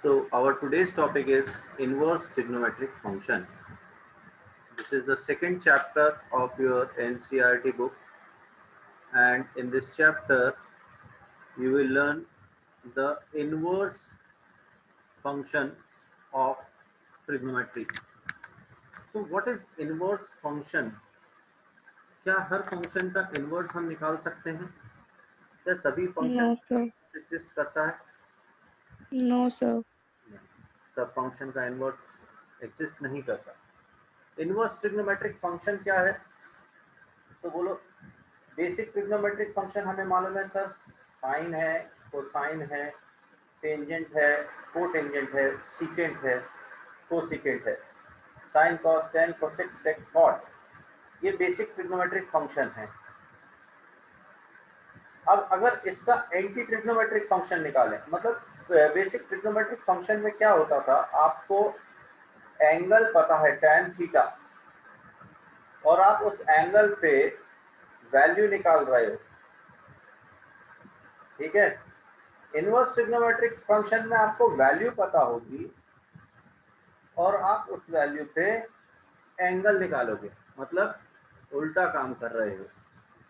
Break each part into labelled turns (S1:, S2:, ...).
S1: So our today's topic is inverse trigonometric function. This is the second chapter of your NCERT book, and in this chapter you will learn the inverse functions of trigonometry. So what is inverse function? क्या हर function का inverse हम निकाल सकते हैं? क्या सभी function
S2: No, sir.
S1: Exist करता है?
S2: No, sir.
S1: नहीं, सब फंक्शन का इनवर्स एग्जिस्ट नहीं करता। इनवर्स ट्रिग्नोमेट्रिक फंक्शन क्या है? तो बोलो, बेसिक ट्रिग्नोमेट्रिक फंक्शन हमें मालूम है सर, साइन है, कोसाइन है, टेंजेंट है, कोटेंजेंट है, सीकेंट है, कोसिकेंट है, sine cos tan cosec sec cot, ये बेसिक ट्रिग्नोमेट्रिक फंक्शन है। अब अगर इसका एंटी ट्रिग्नोमेट्रिक फंक्शन निकालें, मतलब बेसिक ट्रिग्नोमेट्रिक फंक्शन में क्या होता था, आपको एंगल पता है tan थीटा और आप उस एंगल पे वैल्यू निकाल रहे हो, ठीक है। इनवर्स ट्रिग्नोमेट्रिक फंक्शन में आपको वैल्यू पता होगी और आप उस वैल्यू पे एंगल निकालोगे, मतलब उल्टा काम कर रहे हो।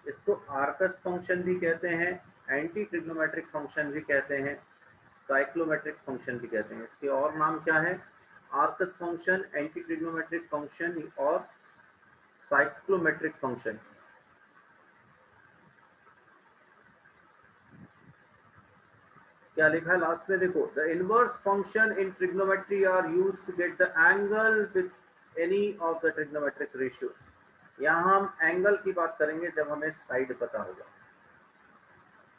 S1: इसको आर्कस फंक्शन भी कहते हैं, एंटी ट्रिग्नोमेट्रिक फंक्शन भी कहते हैं, साइक्लोमेट्रिक फंक्शन भी कहते हैं। इसके और नाम क्या है? Arcus function, anti trigonometric function और साइक्लोमेट्रिक फंक्शन। क्या लिखा है लास्ट में? देखो, the inverse function in trigonometry are used to get the angle with any of the trigonometric ratios. यहाँ हम एंगल की बात करेंगे जब हमें साइड पता होगा।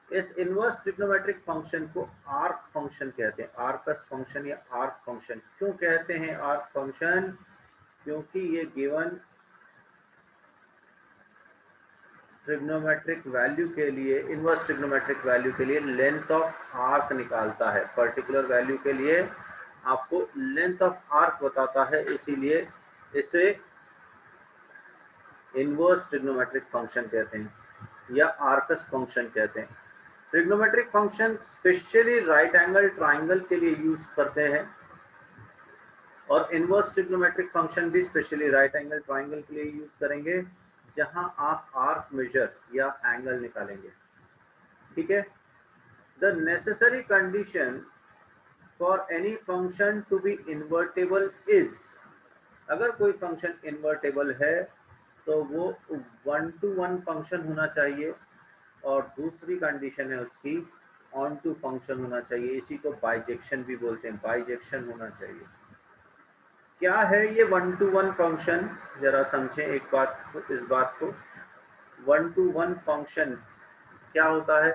S1: इस इनवर्स ट्रिग्नोमेट्रिक फंक्शन को आर्क फंक्शन कहते हैं, आर्कस फंक्शन या आर्क फंक्शन। क्यों कहते हैं आर्क फंक्शन? क्योंकि ये गिवन ट्रिग्नोमेट्रिक वैल्यू के लिए, इनवर्स ट्रिग्नोमेट्रिक वैल्यू के लिए लेंथ ऑफ आर्क निकालता है। पर्टिकुलर वैल्यू के लिए आपको लेंथ ऑफ आर्क बताता है, इसीलिए इसे इनवर्स ट्रिग्नोमेट्रिक फंक्शन कहते हैं या आर्कस फंक्शन कहते हैं। Trigonometric function specially right angle triangle के लिए यूज करते हैं और इनवर्स ट्रिग्नोमेट्रिक फंक्शन भी स्पेशली राइट एंगल ट्राइंगल के लिए यूज करेंगे जहां आप आर्क मेजर या एंगल निकालेंगे, ठीक है। The necessary condition for any function to be invertible is, अगर कोई फंक्शन इन्वर्टेबल है तो वो 1-to-1 फंक्शन होना चाहिए और दूसरी कंडीशन है उसकी ऑन टू फंक्शन होना चाहिए। इसी को बाइजेक्शन भी बोलते हैं, बाइजेक्शन होना चाहिए। क्या है ये 1-to-1 फंक्शन? जरा समझें एक बात को, इस बात को। 1-to-1 फंक्शन क्या होता है?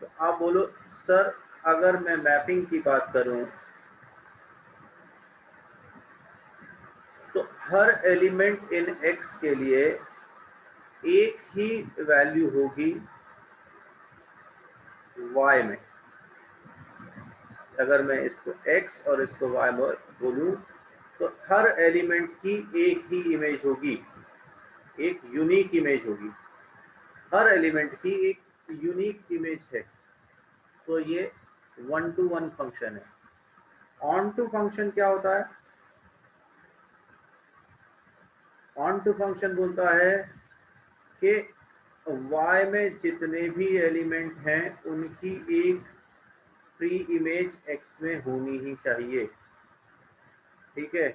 S1: तो आप बोलो सर, अगर मैं मैपिंग की बात करूं तो हर एलिमेंट इन x के लिए एक ही वैल्यू होगी y में। अगर मैं इसको x और इसको y बोलूं तो हर एलिमेंट की एक ही इमेज होगी, एक यूनिक इमेज होगी। हर एलिमेंट की एक यूनिक इमेज है, तो ये 1-to-1 फंक्शन है। ऑन टू फंक्शन क्या होता है? ऑन टू फंक्शन बोलता है कि y में जितने भी एलिमेंट हैं उनकी एक प्री इमेज x में होनी ही चाहिए, ठीक है।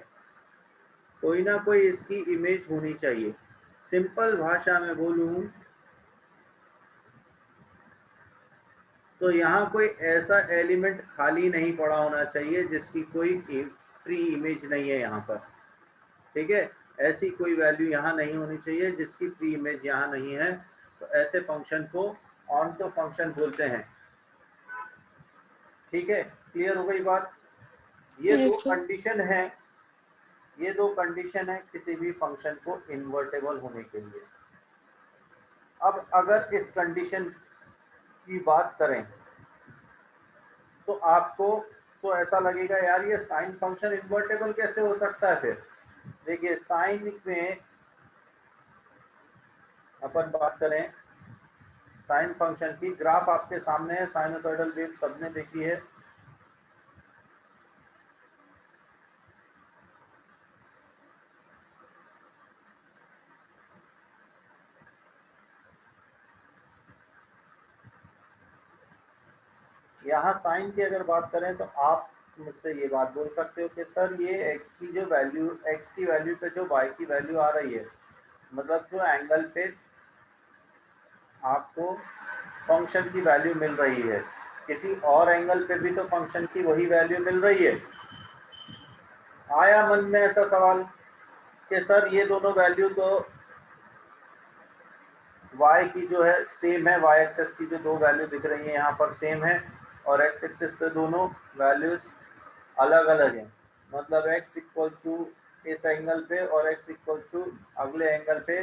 S1: कोई ना कोई इसकी इमेज होनी चाहिए। सिंपल भाषा में बोलूं तो यहाँ कोई ऐसा एलिमेंट खाली नहीं पड़ा होना चाहिए जिसकी कोई प्री इमेज नहीं है यहाँ पर, ठीक है। ऐसी कोई वैल्यू यहाँ नहीं होनी चाहिए जिसकी प्री इमेज यहाँ नहीं है, तो ऐसे फंक्शन को ऑन टू फंक्शन बोलते हैं, ठीक है। क्लियर हो गई बात? ये दो
S2: Yes, sir.
S1: कंडीशन है, ये दो कंडीशन है किसी भी फंक्शन को इन्वर्टेबल होने के लिए। अब अगर इस कंडीशन की बात करें तो आपको तो ऐसा लगेगा यार ये साइन फंक्शन इन्वर्टेबल कैसे हो सकता है? फिर देखिए, साइन में अपन बात करें साइन फंक्शन की, ग्राफ आपके सामने है, साइनोसॉइडल वेव सबने देखी है। यहाँ साइन की अगर बात करें तो आप मुझसे ये बात बोल सकते हो कि सर ये x की जो वैल्यू, x की वैल्यू पे जो y की वैल्यू आ रही है, मतलब जो एंगल पे आपको फंक्शन की वैल्यू मिल रही है, किसी और एंगल पे भी तो फंक्शन की वही वैल्यू मिल रही है। आया मन में ऐसा सवाल कि सर ये दोनों वैल्यू तो y की जो है सेम है, y एक्सेस की जो दो वैल्यू दिख रही है यहाँ पर सेम है, और x एक्सेस पे दोनों वैल्यूज अलग अलग हैं, मतलब x इक्वल्स टू इस एंगल पे और x इक्वल्स टू अगले एंगल पे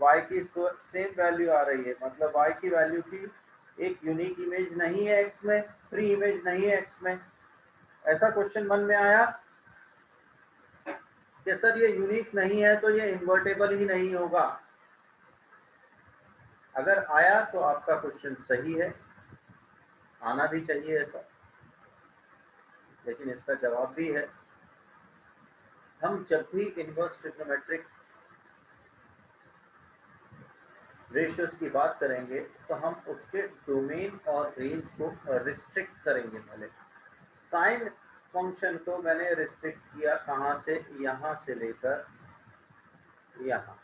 S1: y की सेम वैल्यू आ रही है, मतलब y की वैल्यू की एक यूनिक इमेज नहीं है x में, फ्री इमेज नहीं है x में। ऐसा क्वेश्चन मन में आया कि सर ये यूनिक नहीं है तो ये इन्वर्टेबल ही नहीं होगा। अगर आया तो आपका क्वेश्चन सही है, आना भी चाहिए ऐसा, लेकिन इसका जवाब भी है। हम जब भी इनवर्स ट्रिग्नोमेट्रिक रेशियोज की बात करेंगे तो हम उसके डोमेन और रेंज को रिस्ट्रिक्ट करेंगे। पहले साइन फंक्शन को मैंने रिस्ट्रिक्ट किया कहाँ से, यहाँ से लेकर यहाँ।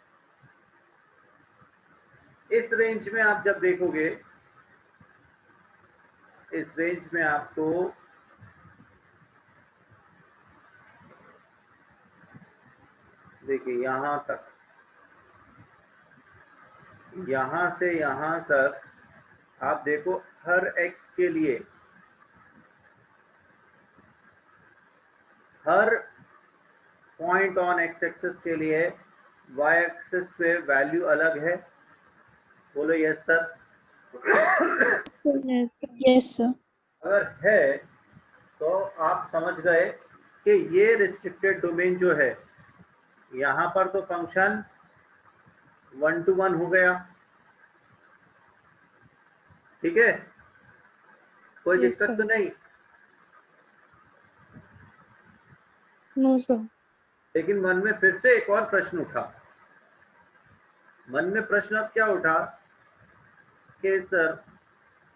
S1: इस रेंज में आप जब देखोगे, इस रेंज में आपको देखिए यहाँ तक, यहाँ से यहाँ तक आप देखो हर x के लिए, हर पॉइंट ऑन x एक्सिस के लिए y एक्सिस पे वैल्यू अलग है। बोलो यस सर।
S2: Yes, sir.
S1: अगर है तो आप समझ गए कि ये रिस्ट्रिक्टेड डोमेन जो है, यहाँ पर तो फंक्शन 1 to 1 हो गया, ठीक है, कोई
S2: Yes,
S1: दिक्कत
S2: sir.
S1: तो नहीं।
S2: No, sir.
S1: लेकिन मन में फिर से एक और प्रश्न उठा, मन में प्रश्न अब क्या उठा कि सर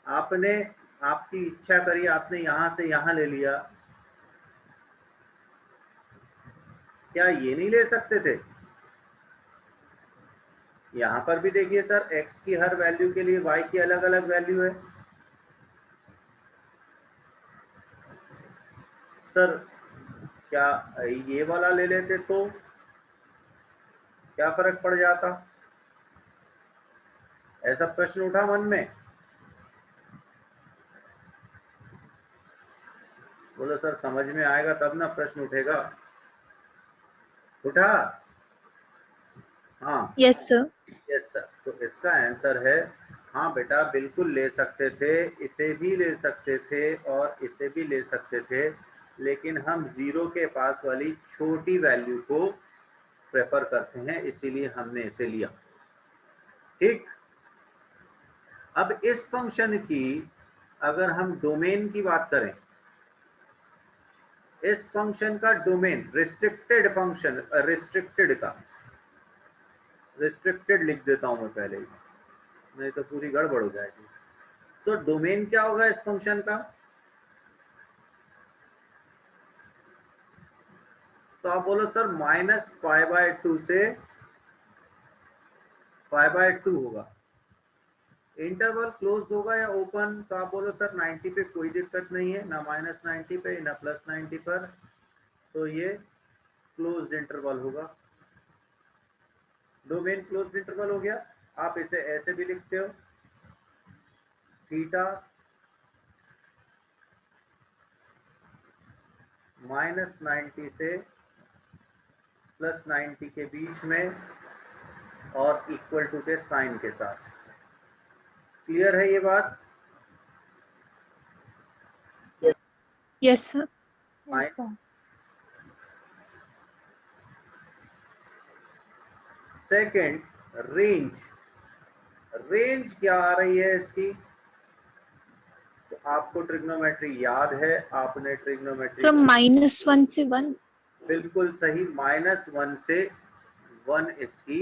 S1: आपने आपकी इच्छा करी, आपने यहाँ से यहाँ ले लिया, क्या ये नहीं ले सकते थे? यहाँ पर भी देखिए सर x की हर वैल्यू के लिए y की अलग अलग वैल्यू है। सर क्या ये वाला ले लेते तो क्या फर्क पड़ जाता? ऐसा प्रश्न उठा मन में। बोलो सर समझ में आएगा तब ना प्रश्न उठेगा। उठा? हाँ
S2: Yes, sir.
S1: Yes sir. तो इसका आंसर है हाँ बेटा, बिल्कुल ले सकते थे, इसे भी ले सकते थे और इसे भी ले सकते थे, लेकिन हम जीरो के पास वाली छोटी वैल्यू को प्रेफर करते हैं, इसीलिए हमने इसे लिया। ठीक, अब इस फंक्शन की अगर हम डोमेन की बात करें, इस फंक्शन का डोमेन रिस्ट्रिक्टेड फंक्शन, रिस्ट्रिक्टेड का, रिस्ट्रिक्टेड लिख देता हूं मैं पहले ही, नहीं तो पूरी गड़बड़ हो जाएगी। तो डोमेन क्या होगा इस फंक्शन का? तो आप बोलो सर -π/2 से π/2 होगा। इंटरवल क्लोज होगा या ओपन? तो आप बोलो सर 90 पे कोई दिक्कत नहीं है, ना -90 पे ना +90 पर, तो ये क्लोज इंटरवल होगा। डोमेन क्लोज इंटरवल हो गया। आप इसे ऐसे भी लिखते हो, थीटा -90 से +90 के बीच में और इक्वल टू के साइन के साथ। क्लियर है ये बात?
S2: Yes, sir.
S1: Yes,
S2: sir.
S1: Second, range. Range क्या आ रही है इसकी? तो आपको ट्रिग्नोमेट्री याद है, आपने ट्रिग्नोमेट्री
S2: Sir, -1 से 1.
S1: बिल्कुल सही, -1 से 1 इसकी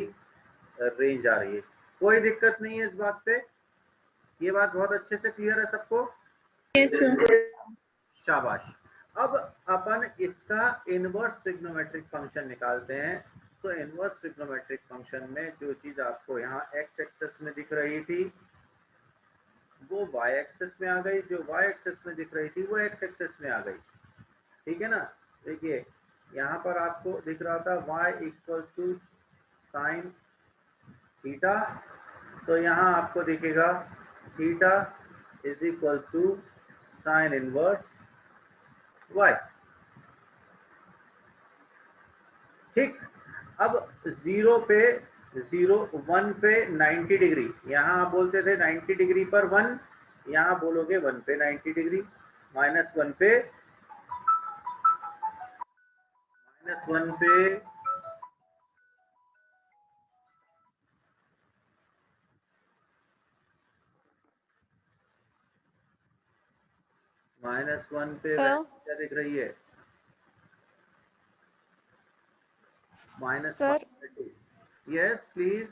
S1: रेंज आ रही है। कोई दिक्कत नहीं है इस बात पे, ये बात बहुत अच्छे से क्लियर है सबको।
S2: Yes, sir.
S1: शाबाश। अब अपन इसका इनवर्स ट्रिग्नोमेट्रिक फंक्शन निकालते हैं। तो इनवर्स ट्रिग्नोमेट्रिक फंक्शन में जो चीज आपको यहाँ एक्स एक्सेस में दिख रही थी वो वाई एक्सेस में आ गई, जो वाई एक्सेस में दिख रही थी वो एक्स एक्सेस में आ गई। ठीक है ना। देखिए यहाँ पर आपको दिख रहा था y equals to sine theta, तो यहाँ आपको दिखेगा theta is equals to sine inverse y। ठीक। अब 0 पे 1 पे 90 डिग्री, यहाँ आप बोलते थे 90 डिग्री पर 1, यहाँ बोलोगे 1 पे 90 डिग्री, -1 पे -1 पे -1 पे
S3: सर
S1: क्या दिख रही है?
S3: सर
S1: -1/2। Yes please.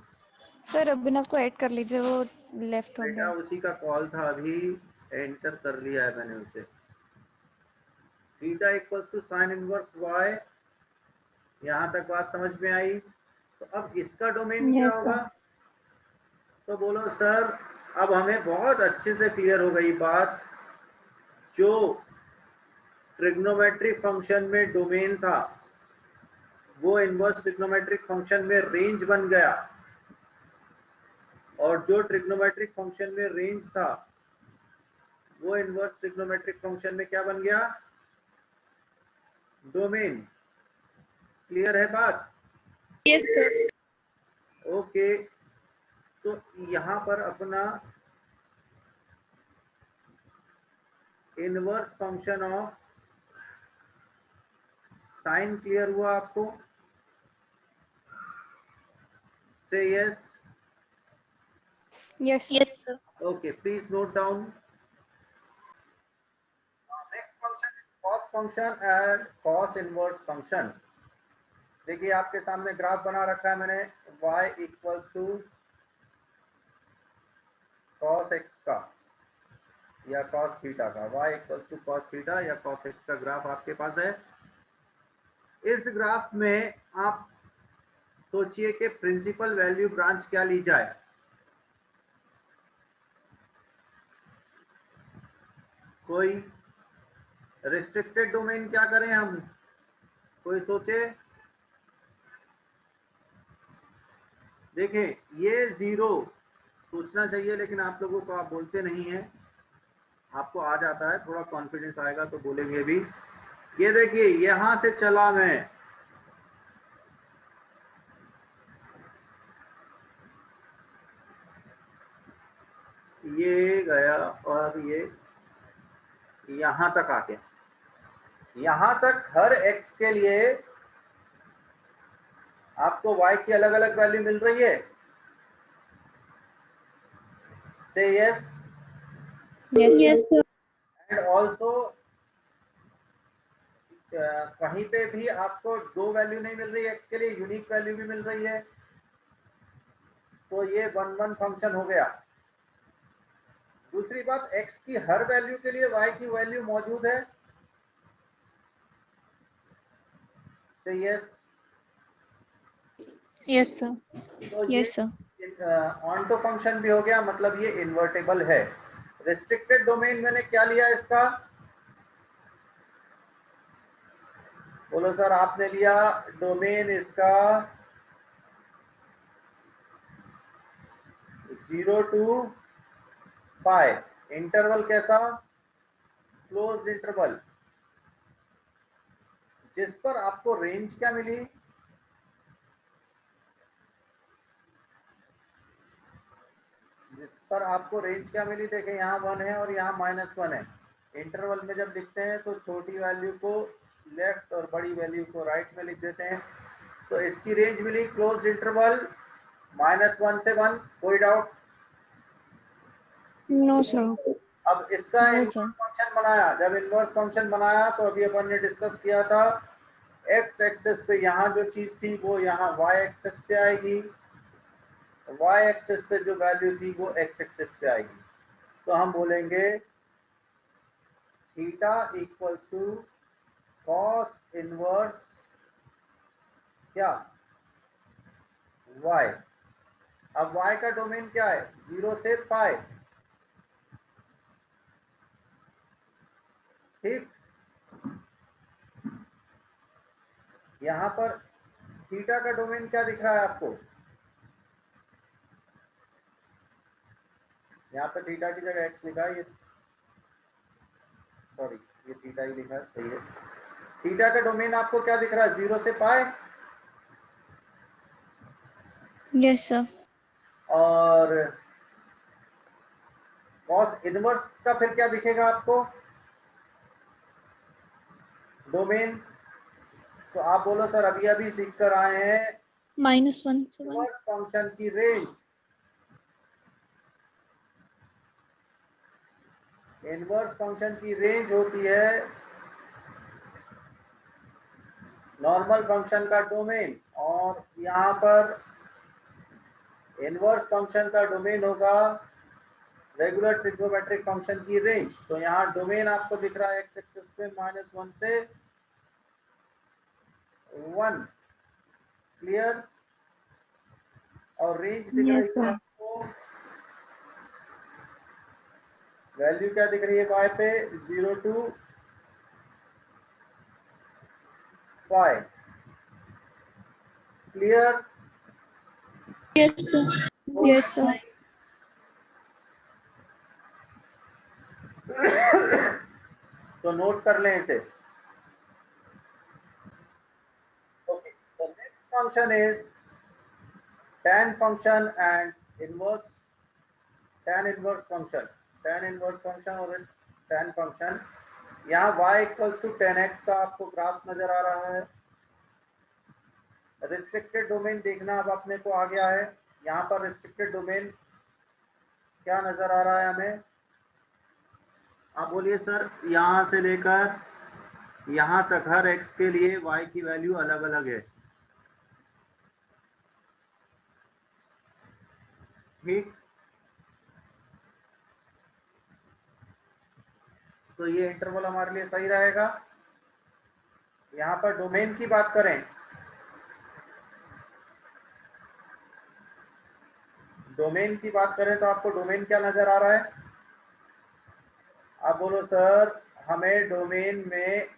S3: सर अभिनव को ऐड कर लीजिए, वो लेफ्ट हो
S1: बेटा
S3: गया।
S1: उसी का कॉल था, अभी एंटर कर लिया है मैंने उसे। Theta equals to sine inverse y, यहाँ तक बात समझ में आई। तो अब इसका डोमेन क्या
S2: Yes,
S1: होगा?
S2: sir.
S1: तो बोलो सर, अब हमें बहुत अच्छे से क्लियर हो गई बात। जो ट्रिग्नोमेट्रिक फंक्शन में डोमेन था वो इनवर्स ट्रिग्नोमेट्रिक फंक्शन में रेंज बन गया, और जो ट्रिग्नोमेट्रिक फंक्शन में रेंज था वो इनवर्स ट्रिग्नोमेट्रिक फंक्शन में क्या बन गया? डोमेन। क्लियर है बात?
S2: Yes, sir.
S1: ओके। तो यहाँ पर अपना inverse function of sine clear हुआ आपको? से yes.
S3: Yes
S2: Yes, sir.
S1: Okay, please note down. Next function is cos function and cos inverse function. देखिए आपके सामने ग्राफ बना रखा है मैंने, y equals to cos X का या कॉस थीटा का, y equals to cos theta या कॉस एक्स का ग्राफ आपके पास है। इस ग्राफ में आप सोचिए कि प्रिंसिपल वैल्यू ब्रांच क्या ली जाए। कोई रिस्ट्रिक्टेड डोमेन क्या करें हम? कोई सोचे? देखें ये 0 सोचना चाहिए, लेकिन आप लोगों को आप बोलते नहीं हैं। आपको आ जाता है, थोड़ा कॉन्फिडेंस आएगा तो बोलेंगे भी। ये देखिए यहां से चला मैं, ये गया और ये यहां तक आ गया। यहां तक हर x के लिए आपको y की अलग अलग वैल्यू मिल रही है। से yes.
S2: Yes, sir.
S1: And also कहीं पे भी आपको 2 वैल्यू नहीं मिल रही x के लिए, यूनिक वैल्यू भी मिल रही है। तो ये 1 फंक्शन हो गया। दूसरी बात, x की हर वैल्यू के लिए y की वैल्यू मौजूद है। से यस।
S2: Yes, sir.
S1: तो ये
S3: यस सर।
S1: ऑन्टो फंक्शन भी हो गया, मतलब ये इन्वर्टेबल है। रिस्ट्रिक्टेड डोमेन मैंने क्या लिया इसका? बोलो सर, आपने लिया डोमेन इसका 0 to पाई। इंटरवल कैसा? Close interval. जिस पर आपको रेंज क्या मिली? जिस पर आपको रेंज क्या मिली? देखें यहाँ 1 है और यहाँ -1 है। इंटरवल में जब लिखते हैं तो छोटी वैल्यू को लेफ्ट और बड़ी वैल्यू को राइट में लिख देते हैं। तो इसकी रेंज मिली क्लोज इंटरवल -1 से 1। कोई डाउट?
S2: No, sir.
S1: अब इसका
S3: नो
S1: इनवर्स
S3: सर।
S1: फंक्शन बनाया। जब इनवर्स फंक्शन बनाया तो अभी अपन ने डिस्कस किया था, एक्स एक्सेस पे यहाँ जो चीज थी वो यहाँ वाई एक्सेस पे आएगी, वाई एक्सेस पे जो वैल्यू थी वो एक्स एक्सेस पे आएगी। तो हम बोलेंगे theta equals to cos inverse क्या y। अब y का डोमेन क्या है, 0 से पाई। ठीक, यहां पर थीटा का डोमेन क्या दिख रहा है आपको, यहाँ पे थीटा की जगह x लिखा है, ये सॉरी ये थीटा ही लिखा है, सही है। थीटा का डोमेन आपको क्या दिख रहा है, 0 से पाई।
S2: Yes, sir.
S1: और कॉस इनवर्स का फिर क्या दिखेगा आपको डोमेन, तो आप बोलो सर अभी अभी सीख कर आए हैं
S2: -1 से 1.
S1: इनवर्स फंक्शन की रेंज। इनवर्स फंक्शन की रेंज होती है नॉर्मल फंक्शन का डोमेन, और यहाँ पर इनवर्स फंक्शन का डोमेन होगा रेगुलर ट्रिग्नोमेट्रिक फंक्शन की रेंज। तो यहाँ डोमेन आपको दिख रहा है एक्स एक्सिस पे -1 से 1, क्लियर। और रेंज दिख
S2: Yes,
S1: रही है
S2: sir.
S1: आपको, वैल्यू क्या दिख रही है y पे, 0 to pi, clear.
S2: Yes, sir.
S3: Yes, sir.
S1: तो नोट कर लें इसे। Okay, the next function is tan function and inverse tan inverse function। tan inverse function और tan function, यहाँ y इक्वल्स टू 10x का आपको ग्राफ नजर आ रहा है। रिस्ट्रिक्टेड डोमेन देखना अब अपने को आ गया है। यहाँ पर रिस्ट्रिक्टेड डोमेन क्या नजर आ रहा है हमें, आप बोलिए सर। यहाँ से लेकर यहाँ तक हर x के लिए y की वैल्यू अलग अलग है, ठीक। तो ये इंटरवल हमारे लिए सही रहेगा। यहाँ पर डोमेन की बात करें, डोमेन की बात करें तो आपको डोमेन क्या नजर आ रहा है, आप बोलो सर हमें डोमेन में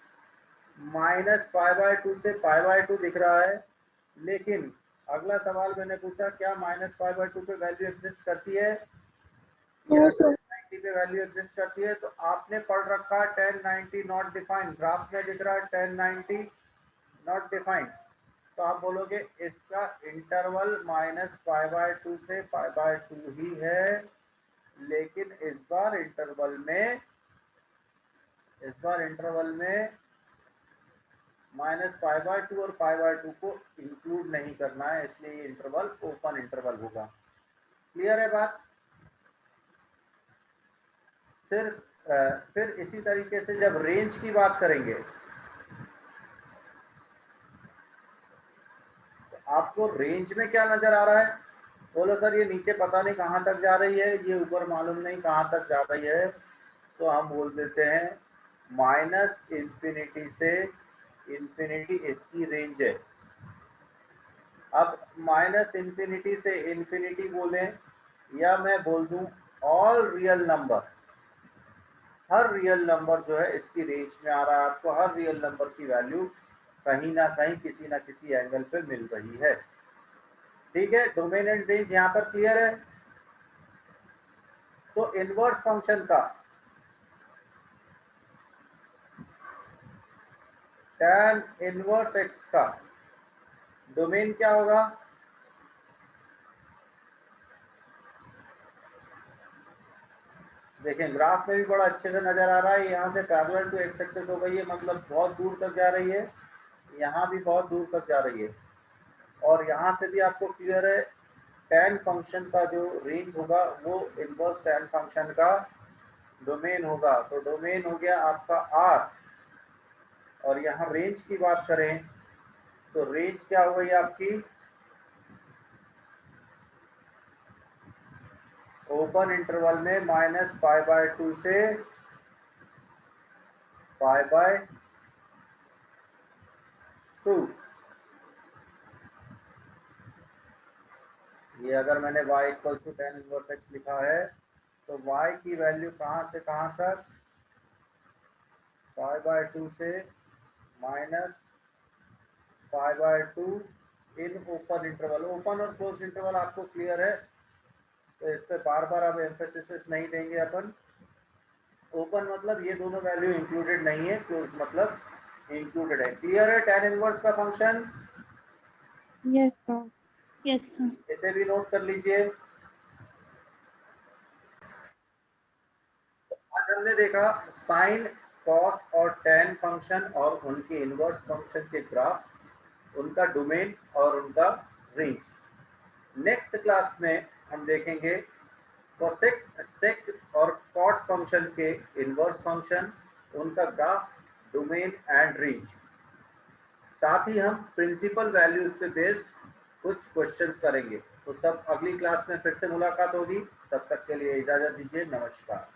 S1: -π/2 से π/2 दिख रहा है, लेकिन अगला सवाल मैंने पूछा क्या -π/2 पे वैल्यू एग्जिस्ट करती है,
S2: No, sir.
S1: 90 पे वैल्यू एग्जिस्ट करती है। तो आपने पढ़ रखा 1090 नॉट डिफाइंड, ग्राफ में दिख रहा है 1090 नॉट डिफाइंड। तो आप बोलोगे इसका इंटरवल -π/2 से π/2 ही है, लेकिन इस बार इंटरवल में -π/2 और π/2 को इंक्लूड नहीं करना है, इसलिए ये इंटरवल ओपन इंटरवल होगा। क्लियर है बात। सिर्फ फिर इसी तरीके से जब रेंज की बात करेंगे तो आपको रेंज में क्या नजर आ रहा है, बोलो सर ये नीचे पता नहीं कहाँ तक जा रही है, ये ऊपर मालूम नहीं कहाँ तक जा रही है। तो हम बोल देते हैं -∞ से इन्फिनिटी इसकी रेंज है। अब -∞ से इन्फिनिटी बोलें या मैं बोल दूं ऑल रियल नंबर, हर रियल नंबर जो है इसकी रेंज में आ रहा है। आपको हर रियल नंबर की वैल्यू कहीं ना कहीं किसी ना किसी एंगल पे मिल रही है, ठीक है। डोमेन एंड रेंज यहाँ पर क्लियर है। तो इनवर्स फंक्शन का tan इनवर्स x का डोमेन क्या होगा, देखें ग्राफ में भी बड़ा अच्छे से नजर आ रहा है। यहाँ से पैरेलल टू एक्स एक्सिस हो गई है, मतलब बहुत दूर तक जा रही है, यहाँ भी बहुत दूर तक जा रही है। और यहाँ से भी आपको क्लियर है tan फंक्शन का जो रेंज होगा वो इनवर्स tan फंक्शन का डोमेन होगा। तो डोमेन हो गया आपका R, और यहाँ रेंज की बात करें तो रेंज क्या हो गई आपकी, ओपन इंटरवल में -π/2 से 2। ये अगर मैंने y equal to tan inverse x लिखा है तो y की वैल्यू कहाँ से कहाँ तक, π/2 से -π/2 इन ओपन इंटरवल। ओपन और क्लोज इंटरवल आपको क्लियर है, तो इस पे बार बार अब एम्फेसिस नहीं देंगे अपन। ओपन मतलब ये दोनों वैल्यू इंक्लूडेड नहीं है, क्लोज मतलब इंक्लूडेड है। क्लियर है tan इनवर्स का function?
S2: Yes, sir. Yes, sir.
S1: इसे भी नोट कर लीजिए। आज हमने देखा साइन, कॉस और tan फंक्शन और उनके इनवर्स फंक्शन के ग्राफ, उनका डोमेन और उनका रेंज। नेक्स्ट क्लास में हम देखेंगे कोसेक, सेक और कॉट फंक्शन के इनवर्स फंक्शन, उनका ग्राफ, डोमेन एंड रेंज। साथ ही हम प्रिंसिपल वैल्यूज पे बेस्ड कुछ क्वेश्चंस करेंगे। तो सब अगली क्लास में फिर से मुलाकात होगी, तब तक के लिए इजाजत दीजिए, नमस्कार।